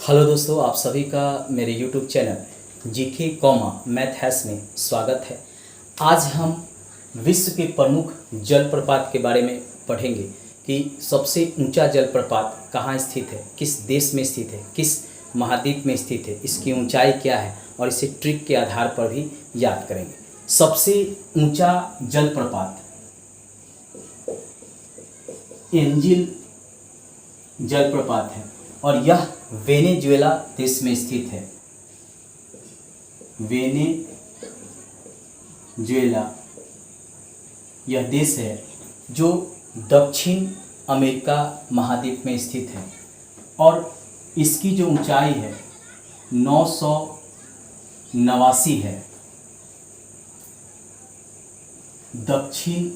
Hello दोस्तों, आप सभी का मेरे YouTube channel GK comma maths में स्वागत है। आज हम विश्व के प्रमुख जलप्रपात के बारे में पढ़ेंगे कि सबसे ऊंचा जलप्रपात कहाँ स्थित है, किस देश में स्थित है, किस महाद्वीप में स्थित है, इसकी ऊंचाई क्या है और इसे ट्रिक के आधार पर भी याद करेंगे। सबसे ऊंचा जलप्रपात एंजिल जलप्रपात है और यह वेनेजुएला देश में स्थित है। वेनेजुएला यह देश है जो दक्षिण अमेरिका महाद्वीप में स्थित है और इसकी जो ऊंचाई है 989 है। दक्षिण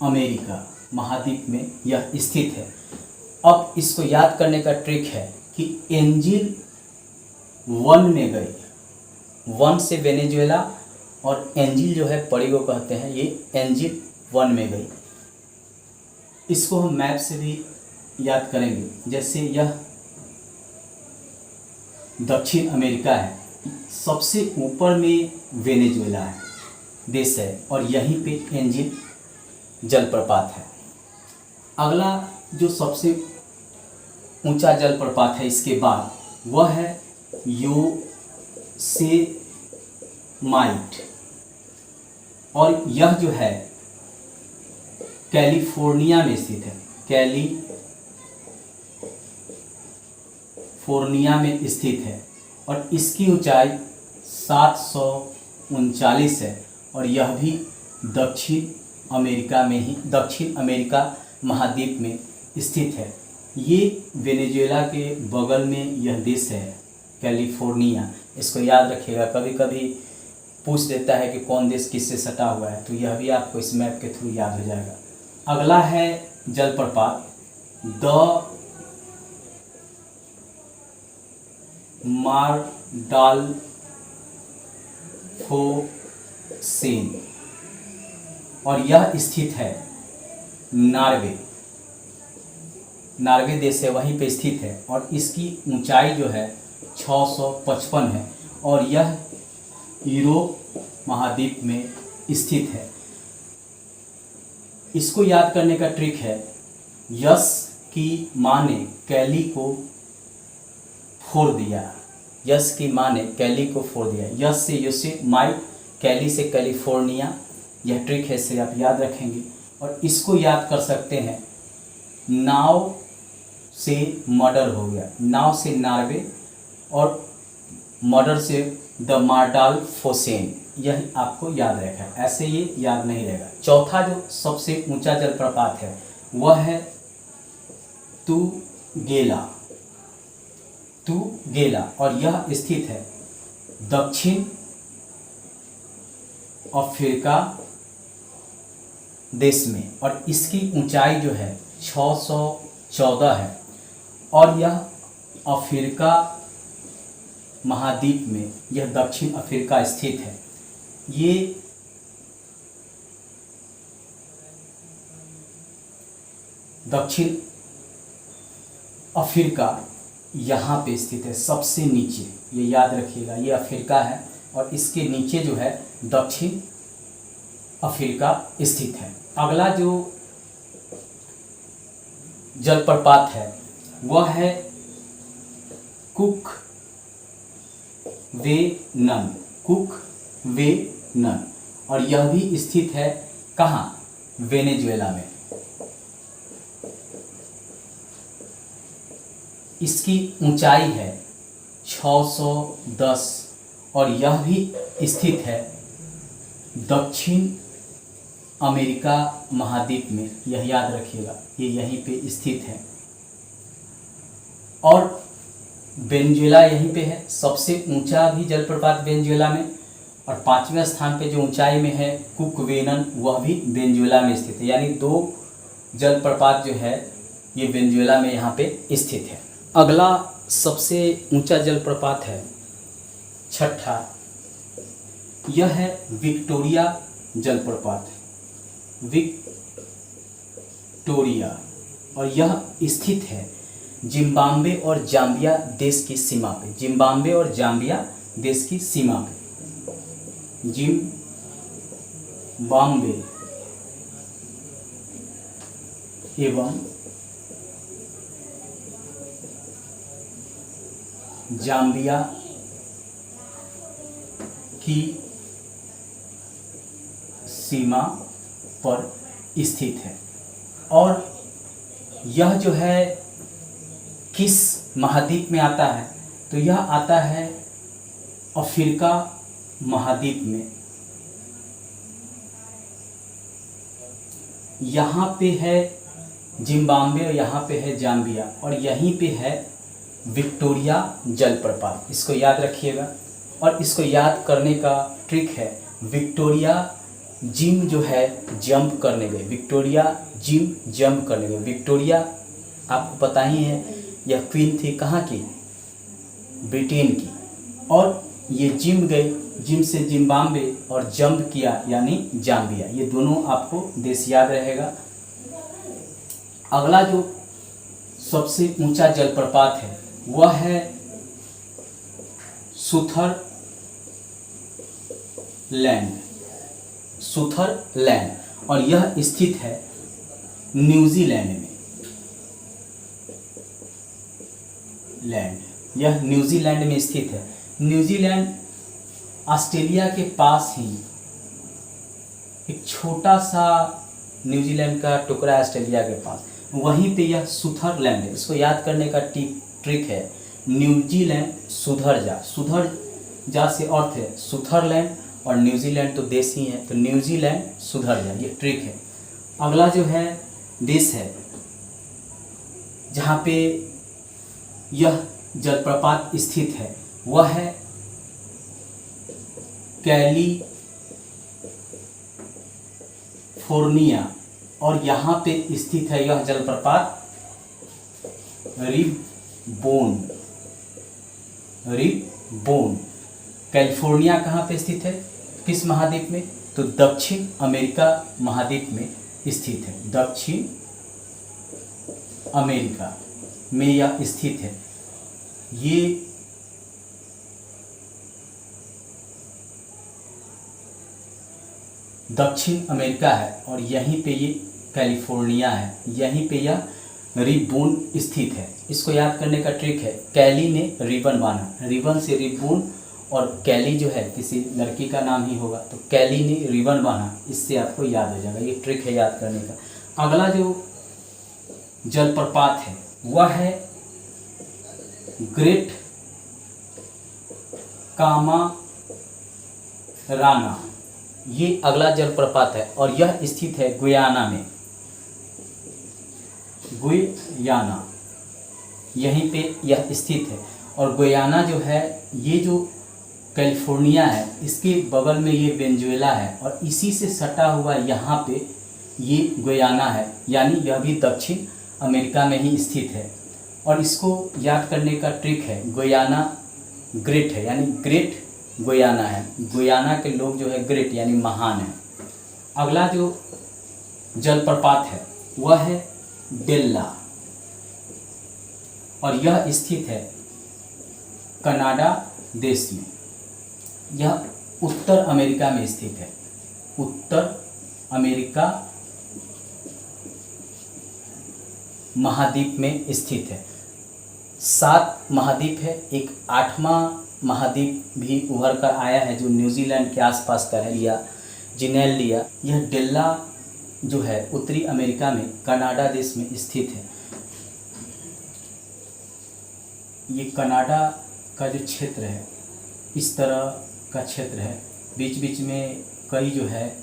अमेरिका महाद्वीप में यह स्थित है। अब इसको याद करने का ट्रिक है कि एंजिल 1 में गई, 1 से वेनेजुएला और एंजिल जो है पड़ी को कहते हैं, ये एंजिल 1 में गई। इसको हम मैप से भी याद करेंगे। जैसे यह दक्षिण अमेरिका है, सबसे ऊपर में वेनेजुएला है देश है और यहीं पे एंजिल जलप्रपात है। अगला जो सबसे ऊंचा जलप्रपात है इसके बाद वह है योसेमाइट और यह जो है कैलिफोर्निया में स्थित है। कैलिफोर्निया में स्थित है और इसकी ऊंचाई 739 है और यह भी दक्षिण अमेरिका महाद्वीप में स्थित है। ये वेनेजुएला के बगल में यह देश है कैलिफोर्निया। इसको याद रखिएगा, कभी कभी पूछ देता है कि कौन देश किससे सटा हुआ है, तो यह भी आपको इस मैप के थ्रू याद हो जाएगा। अगला है जलप्रपात द मार्डाल्फोसेन और यह स्थित है नार्वे देश है, वहीं पे स्थित है और इसकी ऊंचाई जो है 655 है और यह यूरोप महाद्वीप में स्थित है। इसको याद करने का ट्रिक है, यस की माँ ने कैली को फोड़ दिया। यस की माँ ने कैली को फोड़ दिया। यस से योसेमाइट, कैली से कैलिफोर्निया। यह ट्रिक है, इसे आप याद रखेंगे। और इसको याद कर सकते हैं, नाव से मर्डर हो गया, नाव से नार्वे और मर्डर से द मार्डाल्फोसेन, यह आपको याद रहेगा, ऐसे ये याद नहीं रहेगा। चौथा जो सबसे ऊंचा जलप्रपात है वह है तुगेला और यह स्थित है दक्षिण अफ्रीका देश में और इसकी ऊंचाई जो है 614 है और यह अफ्रीका महाद्वीप में, यह दक्षिण अफ्रीका स्थित है। ये दक्षिण अफ्रीका यहाँ पे स्थित है सबसे नीचे, ये याद रखिएगा, ये अफ्रीका है और इसके नीचे जो है दक्षिण अफ्रीका स्थित है। अगला जो जलप्रपात है वह है कुकवेनन और यह भी स्थित है कहाँ, वेनेजुएला में। इसकी ऊंचाई है 610 और यह भी स्थित है दक्षिण अमेरिका महाद्वीप में, यह याद रखिएगा, ये यहीं पे स्थित है। और वेनेजुएला यहीं पे है, सबसे ऊंचा भी जलप्रपात वेनेजुएला में। और 5वें स्थान पे जो ऊंचाई में है कुकवेनन, वह भी वेनेजुएला में स्थित है। यानी 2 जलप्रपात जो है ये वेनेजुएला में यहाँ पे स्थित है। अगला सबसे ऊंचा जलप्रपात है छठा, यह है विक्टोरिया जलप्रपात। विक्टोरिया और यह स्थित है जिम्बाब्वे और जाम्बिया देश की सीमा पे, जिम्बाब्वे और जाम्बिया देश की सीमा पे, जिम्बाब्वे एवं जाम्बिया की सीमा पर स्थित है। और यह जो है किस महाद्वीप में आता है, तो यह आता है अफ्रीका महाद्वीप में। यहाँ पे है जिम्बाब्वे और यहाँ पे है जाम्बिया और यहीं पे है विक्टोरिया जलप्रपात। इसको याद रखिएगा। और इसको याद करने का ट्रिक है, विक्टोरिया जिम जो है जंप करने गए, विक्टोरिया जिम जंप करने गए। विक्टोरिया आपको पता ही है यह क्वीन थी कहाँ की, ब्रिटेन की। और ये जिम गए, जिम से जिम्बाब्वे और जंप किया यानी जाम्बिया। ये दोनों आपको देश याद रहेगा। अगला जो सबसे ऊंचा जलप्रपात है वह है सुथरलैंड, सुथरलैंड, और यह स्थित है न्यूजीलैंड में। यह न्यूजीलैंड में स्थित है। न्यूजीलैंड ऑस्ट्रेलिया के पास ही एक छोटा सा न्यूजीलैंड का टुकड़ा है ऑस्ट्रेलिया के पास, वहीं पे यह सुथरलैंड है। इसको याद करने का ट्रिक है, न्यूजीलैंड सुधर जा, सुधर जा से अर्थ है सुथरलैंड और न्यूजीलैंड तो देश ही है, तो न्यूजीलैंड सुधर जा, ये ट्रिक है। अगला जो है देश है जहाँ पे यह जलप्रपात स्थित है वह है कैलिफोर्निया, और यहाँ पे स्थित है यह जलप्रपात रिबोन। कैलिफोर्निया कहाँ पे स्थित है, किस महाद्वीप में, तो दक्षिण अमेरिका महाद्वीप में स्थित है। दक्षिण अमेरिका में यह स्थित है। ये दक्षिण अमेरिका है और यहीं पे ये कैलिफोर्निया है, यहीं पे यह रिबन स्थित है। इसको याद करने का ट्रिक है, कैली ने रिबन बांधा, रिबन से रिबन, और कैली जो है किसी लड़की का नाम ही होगा, तो कैली ने रिबन बांधा, इससे आपको याद हो जाएगा। ये ट्रिक है याद करने का। अगला जो जलप्रपात है वह है ग्रेट कामाराना। ये अगला जलप्रपात है और यह स्थित है गुयाना में, गुयाना, यहीं पे यह स्थित है। और गुयाना जो है, ये जो कैलिफोर्निया है इसके बगल में ये वेनेजुएला है और इसी से सटा हुआ यहाँ पे ये गुयाना है, यानी यह भी दक्षिण अमेरिका में ही स्थित है। और इसको याद करने का ट्रिक है, गुयाना ग्रेट है, यानी ग्रेट गुयाना है। गुयाना के लोग जो है ग्रेट यानी महान है। अगला जो जलप्रपात है वह है डेल्ला, और यह स्थित है कनाडा देश में। यह उत्तर अमेरिका में स्थित है, उत्तर अमेरिका महाद्वीप में स्थित है। 7 महाद्वीप है, एक 8वां महाद्वीप भी उभर कर आया है जो न्यूजीलैंड के आसपास का है, लिया जिनेल लिया। यह डेल्ला जो है उत्तरी अमेरिका में कनाडा देश में स्थित है। ये कनाडा का जो क्षेत्र है इस तरह का क्षेत्र है, बीच बीच में कई जो है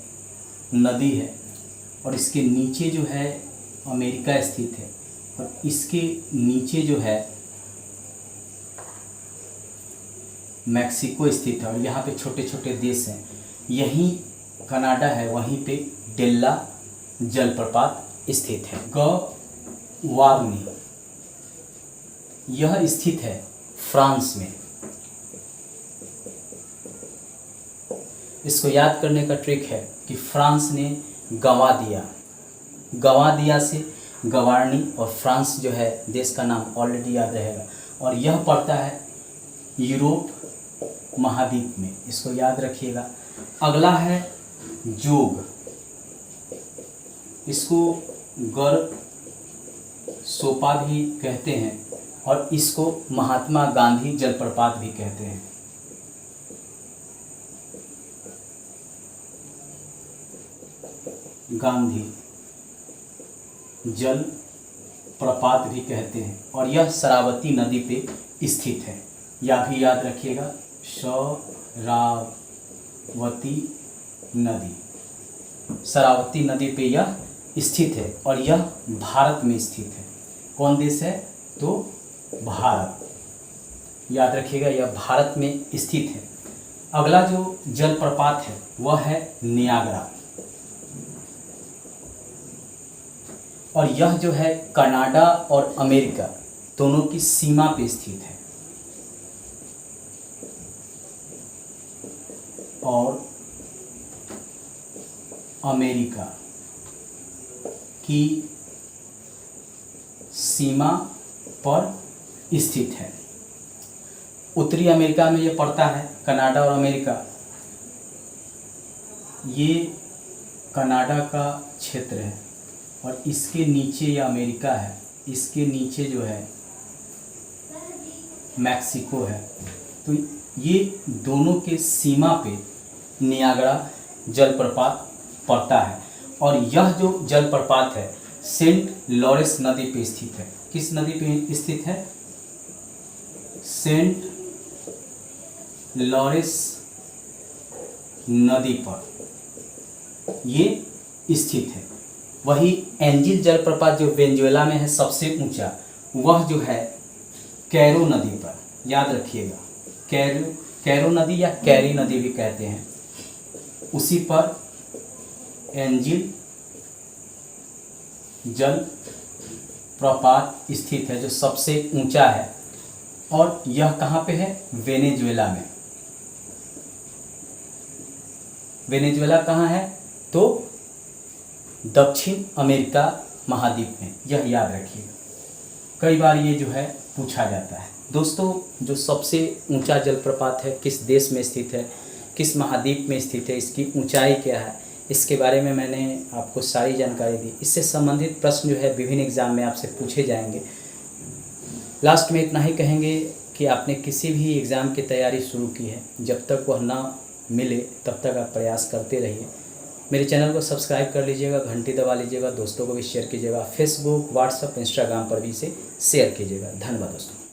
नदी है और इसके नीचे जो है अमेरिका स्थित है और इसके नीचे जो है मैक्सिको स्थित है और यहाँ पे छोटे छोटे देश हैं। यहीं कनाडा है, वहीं पे डेल्ला जलप्रपात स्थित है। गवार्नी, यह स्थित है फ्रांस में। इसको याद करने का ट्रिक है कि फ्रांस ने गंवा दिया, गंवा दिया से गवार्नी, और फ्रांस जो है देश का नाम ऑलरेडी याद रहेगा। और यह पड़ता है यूरोप महाद्वीप में, इसको याद रखिएगा। अगला है जोग, इसको गर्भ सोपा भी कहते हैं और इसको महात्मा गांधी जलप्रपात भी कहते हैं। गांधी जल प्रपात भी कहते हैं और यह शरावती नदी पे स्थित है, यह भी याद रखिएगा। शरावती नदी पे यह स्थित है और यह भारत में स्थित है। कौन देश है? तो भारत, याद रखिएगा, यह भारत में स्थित है। अगला जो जलप्रपात है वह है नियाग्रा, और यह जो है कनाडा और अमेरिका दोनों की सीमा पे स्थित है। और अमेरिका की सीमा पर स्थित है। उत्तरी अमेरिका में ये पड़ता है, कनाडा और अमेरिका। ये कनाडा का क्षेत्र है और इसके नीचे ये अमेरिका है, इसके नीचे जो है मैक्सिको है। तो ये दोनों के सीमा पे नियाग्रा जलप्रपात पड़ता है और यह जो जलप्रपात है सेंट लॉरेंस नदी पे स्थित है। किस नदी पे स्थित है? सेंट लॉरेंस नदी पर ये स्थित है। वही एंजिल जलप्रपात जो वेनेजुएला में है सबसे ऊंचा, वह जो है कैरो नदी पर, याद रखिएगा, कैरो नदी या कैरी नदी भी कहते हैं, उसी पर एंजिल जल प्रपात स्थित है जो सबसे ऊंचा है। और यह कहाँ पे है? वेनेजुएला में। वेनेजुएला कहाँ है? तो दक्षिण अमेरिका महाद्वीप में, यह याद रखिएगा। कई बार ये जो है पूछा जाता है। दोस्तों, जो सबसे ऊंचा जलप्रपात है किस देश में स्थित है, किस महाद्वीप में स्थित है, इसकी ऊंचाई क्या है, इसके बारे में मैंने आपको सारी जानकारी दी। इससे संबंधित प्रश्न जो है विभिन्न एग्ज़ाम में आपसे पूछे जाएंगे। लास्ट में इतना ही कहेंगे कि आपने किसी भी एग्ज़ाम की तैयारी शुरू की है, जब तक वह ना मिले तब तक आप प्रयास करते रहिए। मेरे चैनल को सब्सक्राइब कर लीजिएगा, घंटी दबा लीजिएगा, दोस्तों को भी शेयर कीजिएगा, फेसबुक, व्हाट्सएप, इंस्टाग्राम पर भी इसे शेयर कीजिएगा। धन्यवाद दोस्तों।